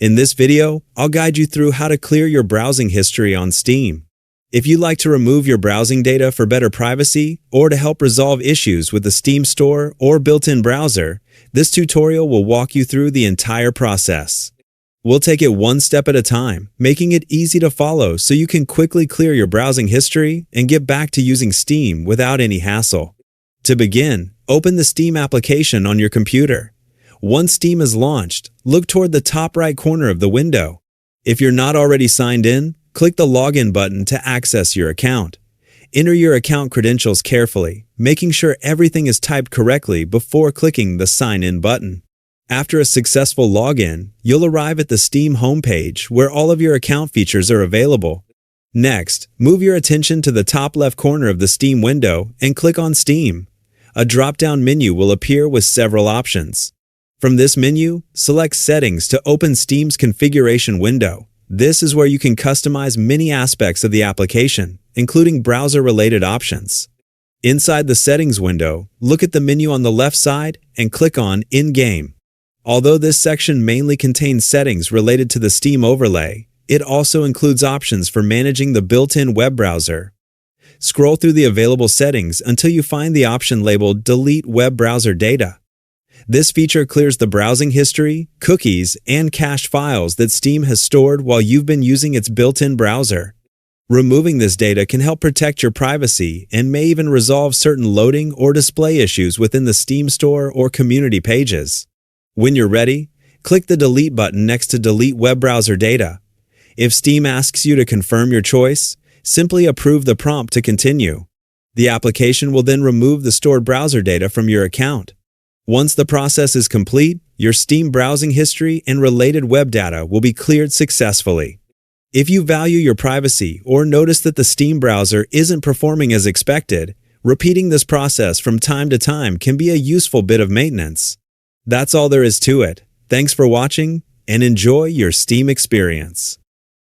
In this video, I'll guide you through how to clear your browsing history on Steam. If you'd like to remove your browsing data for better privacy or to help resolve issues with the Steam Store or built-in browser, this tutorial will walk you through the entire process. We'll take it one step at a time, making it easy to follow so you can quickly clear your browsing history and get back to using Steam without any hassle. To begin, open the Steam application on your computer. Once Steam is launched, look toward the top right corner of the window. If you're not already signed in, click the Login button to access your account. Enter your account credentials carefully, making sure everything is typed correctly before clicking the Sign In button. After a successful login, you'll arrive at the Steam homepage where all of your account features are available. Next, move your attention to the top left corner of the Steam window and click on Steam. A drop-down menu will appear with several options. From this menu, select Settings to open Steam's configuration window. This is where you can customize many aspects of the application, including browser-related options. Inside the Settings window, look at the menu on the left side and click on In-Game. Although this section mainly contains settings related to the Steam overlay, it also includes options for managing the built-in web browser. Scroll through the available settings until you find the option labeled Delete Web Browser Data. This feature clears the browsing history, cookies, and cached files that Steam has stored while you've been using its built-in browser. Removing this data can help protect your privacy and may even resolve certain loading or display issues within the Steam Store or community pages. When you're ready, click the Delete button next to Delete Web Browser Data. If Steam asks you to confirm your choice, simply approve the prompt to continue. The application will then remove the stored browser data from your account. Once the process is complete, your Steam browsing history and related web data will be cleared successfully. If you value your privacy or notice that the Steam browser isn't performing as expected, repeating this process from time to time can be a useful bit of maintenance. That's all there is to it. Thanks for watching and enjoy your Steam experience.